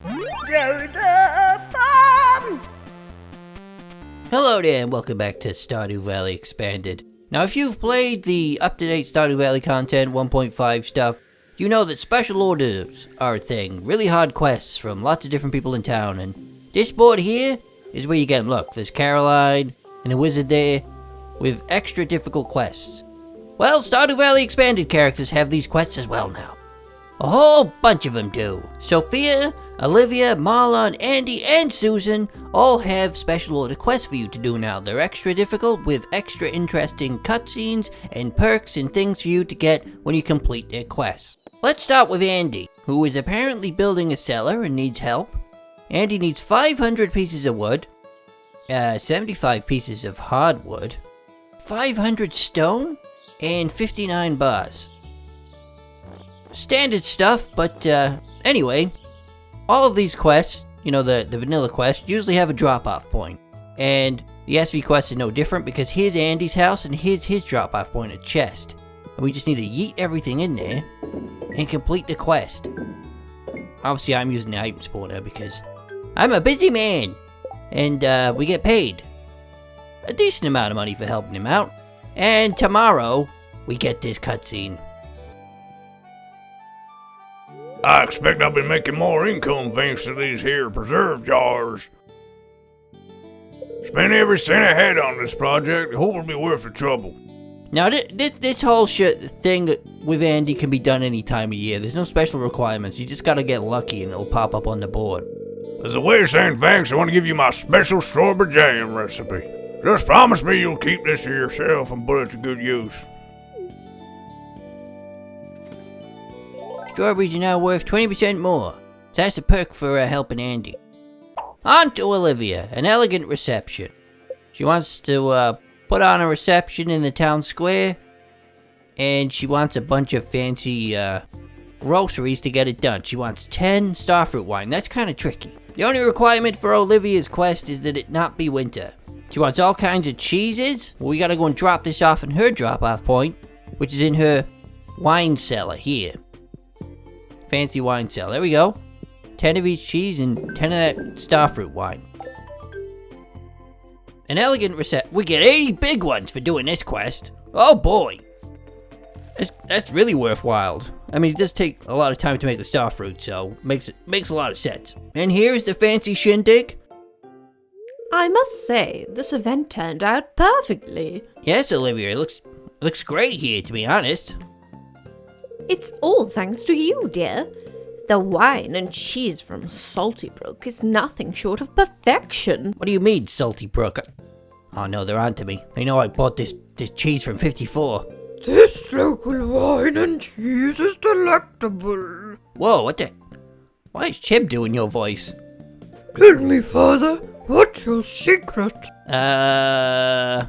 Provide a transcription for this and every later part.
To the farm! Hello there and welcome back to Stardew Valley Expanded. Now if you've played the up-to-date Stardew Valley content 1.5 stuff, you know that special orders are a thing. Really hard quests from lots of different people in town, and this board here is where you get them. Look, there's Caroline and a wizard there with extra difficult quests. Well, Stardew Valley Expanded characters have these quests as well now. A whole bunch of them do. Sophia, Olivia, Marlon, Andy, and Susan all have special order quests for you to do now. They're extra difficult with extra interesting cutscenes and perks and things for you to get when you complete their quests. Let's start with Andy, who is apparently building a cellar and needs help. Andy needs 500 pieces of wood, 75 pieces of hardwood, 500 stone, and 59 bars. Standard stuff, but anyway, all of these quests, you know, the vanilla quests, usually have a drop-off point. And the SV quest is no different because here's Andy's house and here's his drop-off point, a chest. And we just need to yeet everything in there and complete the quest. Obviously, I'm using the item spawner because I'm a busy man. And we get paid a decent amount of money for helping him out. And tomorrow, we get this cutscene. I expect I'll be making more income thanks to these here preserve jars. Spent every cent I had on this project. Hope it'll be worth the trouble. Now, this whole thing with Andy can be done any time of year. There's no special requirements. You just gotta get lucky and it'll pop up on the board. As a way of saying thanks, I want to give you my special strawberry jam recipe. Just promise me you'll keep this to yourself and put it to good use. Strawberries are now worth 20% more. So that's a perk for helping Andy. On to Olivia, an elegant reception. She wants to put on a reception in the town square, and she wants a bunch of fancy groceries to get it done. She wants 10 starfruit wine. That's kind of tricky. The only requirement for Olivia's quest is that it not be winter. She wants all kinds of cheeses. Well, we gotta go and drop this off in her drop-off point, which is in her wine cellar here. Fancy wine cellar. There we go. 10 of each cheese and 10 of that starfruit wine. An elegant reception. We get 80 big ones for doing this quest. Oh boy. That's really worthwhile. I mean, it does take a lot of time to make the starfruit, so makes a lot of sense. And here's the fancy shindig. I must say, this event turned out perfectly. Yes, Olivia, it looks great here, to be honest. It's all thanks to you, dear. The wine and cheese from Salty Brook is nothing short of perfection. What do you mean, Salty Brook? Oh no, they're onto me. They know I bought this cheese from 54. This local wine and cheese is delectable. Whoa, what the? Why is Chib doing your voice? Tell me, father, what's your secret? I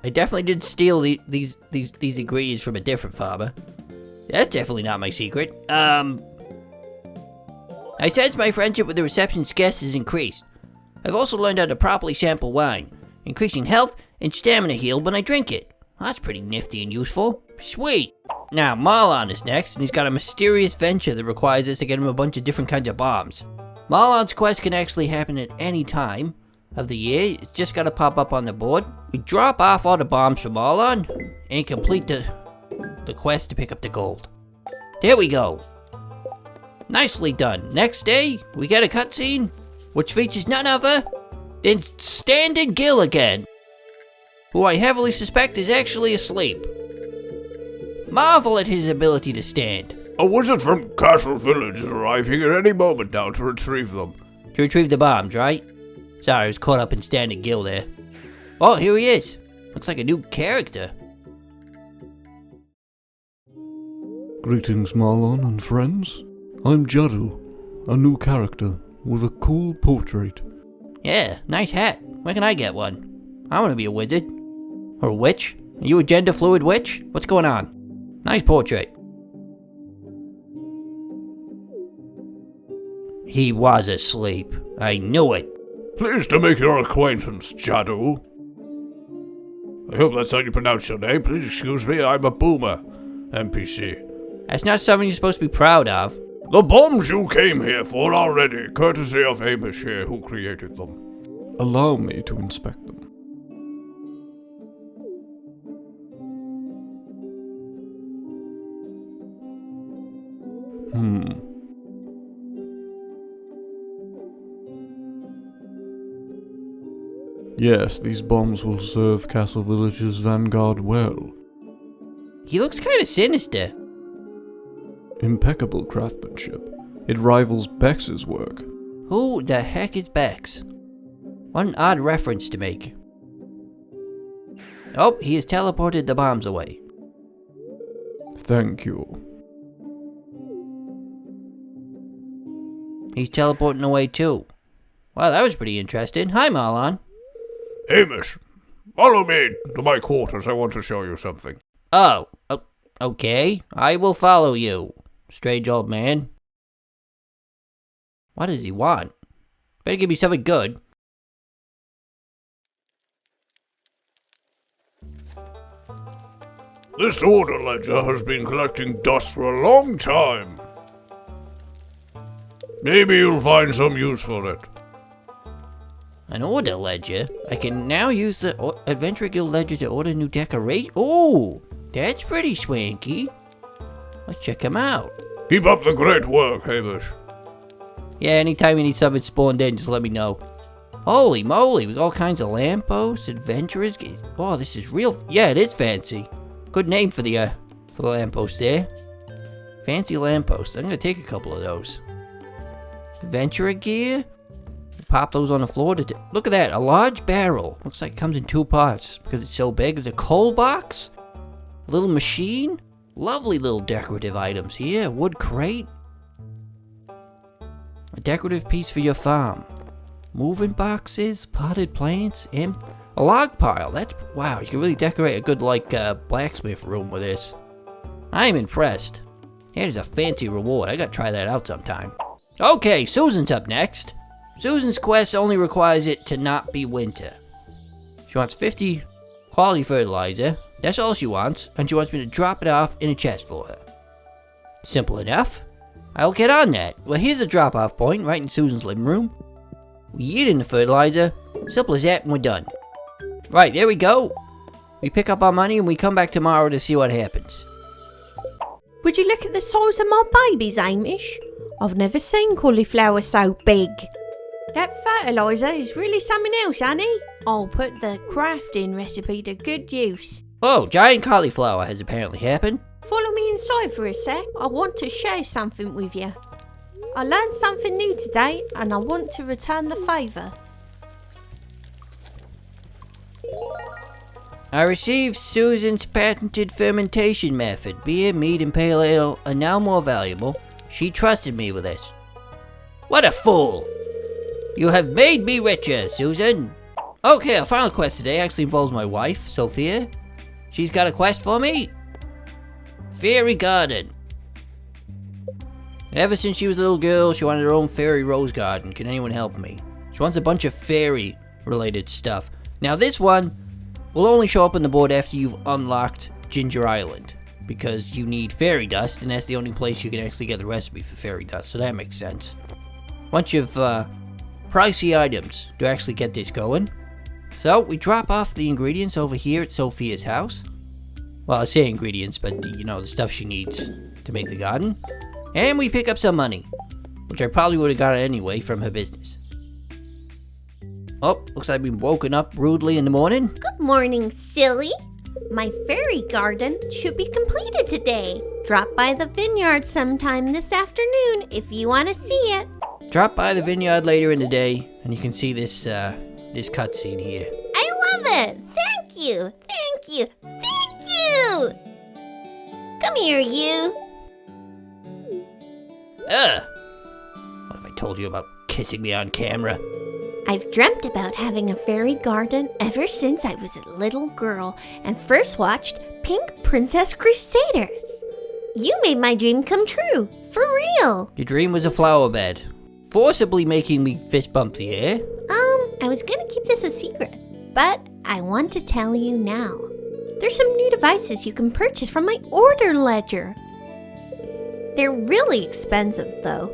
definitely did steal these ingredients from a different farmer. That's definitely not my secret. I sense my friendship with the reception's guests has increased. I've also learned how to properly sample wine, increasing health and stamina healed when I drink it. That's pretty nifty and useful. Sweet! Now, Marlon is next, and he's got a mysterious venture that requires us to get him a bunch of different kinds of bombs. Marlon's quest can actually happen at any time of the year. It's just gotta pop up on the board. We drop off all the bombs for Marlon, and complete the quest to pick up the gold. There we go. Nicely done. Next day, we get a cutscene, which features none other than Standing Gill again, who I heavily suspect is actually asleep. Marvel at his ability to stand. A wizard from Castle Village is arriving at any moment now to retrieve them. To retrieve the bombs, right? Sorry, I was caught up in Standing Gill there. Oh, here he is. Looks like a new character. Greetings, Marlon and friends. I'm Jadu, a new character with a cool portrait. Yeah, nice hat. Where can I get one? I want to be a wizard. Or a witch. Are you a gender-fluid witch? What's going on? Nice portrait. He was asleep. I knew it. Pleased to make your acquaintance, Jadu. I hope that's how you pronounce your name. Please excuse me, I'm a boomer NPC. That's not something you're supposed to be proud of. The bombs you came here for are ready, courtesy of Hamish here, who created them. Allow me to inspect them. Yes, these bombs will serve Castle Village's vanguard well. He looks kind of sinister. Impeccable craftsmanship. It rivals Bex's work. Who the heck is Bex? What an odd reference to make. Oh, he has teleported the bombs away. Thank you. He's teleporting away too. Wow, that was pretty interesting. Hi, Marlon. Hamish, follow me to my quarters. I want to show you something. Oh, okay. I will follow you, strange old man. What does he want? Better give me something good. This order ledger has been collecting dust for a long time. Maybe you'll find some use for it. An order ledger? I can now use the Adventure Guild ledger to order new decoration. Oh, that's pretty swanky. Let's check him out. Keep up the great work, Hamish. Yeah, anytime you need something spawned in, just let me know. Holy moly, we got all kinds of lampposts, adventurers. Oh, this is real. Yeah, it is fancy. Good name for the lamppost there. Fancy lamppost. I'm gonna take a couple of those. Adventurer gear. Pop those on the floor. Look at that, a large barrel. Looks like it comes in 2 parts because it's so big. There's a coal box, a little machine. Lovely little decorative items here. Wood crate. A decorative piece for your farm. Moving boxes, potted plants, and a log pile. That's, wow, you can really decorate a good, blacksmith room with this. I'm impressed. Here's a fancy reward. I gotta try that out sometime. Okay, Susan's up next. Susan's quest only requires it to not be winter. She wants 50 quality fertilizer. That's all she wants, and she wants me to drop it off in a chest for her. Simple enough. I'll get on that. Well, here's a drop-off point right in Susan's living room. We eat in the fertilizer. Simple as that, and we're done. Right, there we go. We pick up our money and we come back tomorrow to see what happens. Would you look at the size of my babies, Hamish? I've never seen cauliflower so big. That fertilizer is really something else, honey. I'll put the crafting recipe to good use. Oh, giant cauliflower has apparently happened. Follow me inside for a sec. I want to share something with you. I learned something new today and I want to return the favour. I received Susan's patented fermentation method. Beer, meat, and pale ale are now more valuable. She trusted me with this. What a fool! You have made me richer, Susan. Okay, our final quest today actually involves my wife, Sophia. She's got a quest for me. Fairy garden. Ever since she was a little girl, she wanted her own fairy rose garden. Can anyone help me? She wants a bunch of fairy-related stuff. Now this one will only show up on the board after you've unlocked Ginger Island, because you need fairy dust, and that's the only place you can actually get the recipe for fairy dust, so that makes sense. Bunch of pricey items to actually get this going. So we drop off the ingredients over here at Sophia's house. Well, I say ingredients, but you know, the stuff she needs to make the garden. And we pick up some money, which I probably would have got anyway from her business. Oh, looks like I've been woken up rudely in the morning. Good morning, silly. My fairy garden should be completed today. Drop by the vineyard sometime this afternoon if you want to see it. Drop by the vineyard later in the day, and you can see this cutscene here. I love it. Thank you. Thank you. Thank you. Come here, you. What have I told you about kissing me on camera? I've dreamt about having a fairy garden ever since I was a little girl and first watched Pink Princess Crusaders. You made my dream come true, for real. Your dream was a flower bed, forcibly making me fist bump the air. I was gonna keep this a secret, but I want to tell you now. There's some new devices you can purchase from my order ledger. They're really expensive though,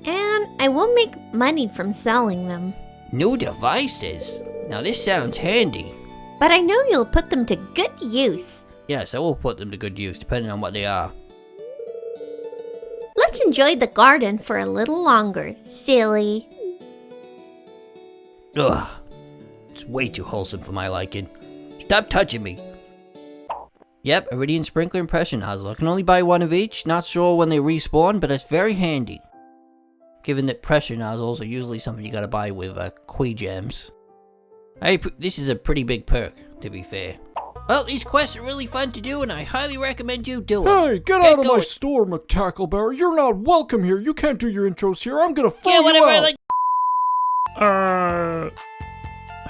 and I will make money from selling them. New devices? Now this sounds handy. But I know you'll put them to good use. Yes, I will put them to good use, depending on what they are. Let's enjoy the garden for a little longer, silly. Ugh. It's way too wholesome for my liking. Stop touching me. Yep, Iridian Sprinkler and Pressure Nozzle. I can only buy one of each. Not sure when they respawn, but it's very handy. Given that Pressure Nozzles are usually something you gotta buy with Quee Gems. This is a pretty big perk, to be fair. Well, these quests are really fun to do, and I highly recommend you do them. Hey, get out of my store, McTackleberry. You're not welcome here. You can't do your intros here. I'm gonna throw you out.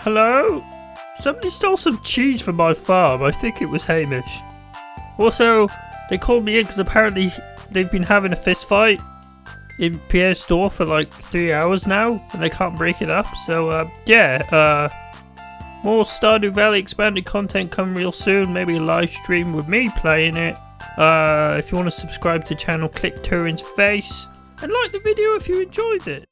Hello? Somebody stole some cheese from my farm. I think it was Hamish. Also, they called me in because apparently they've been having a fist fight in Pierre's store for like 3 hours now, and they can't break it up. So, more Stardew Valley expanded content coming real soon. Maybe a live stream with me playing it. If you want to subscribe to the channel, click Turin's face and like the video if you enjoyed it.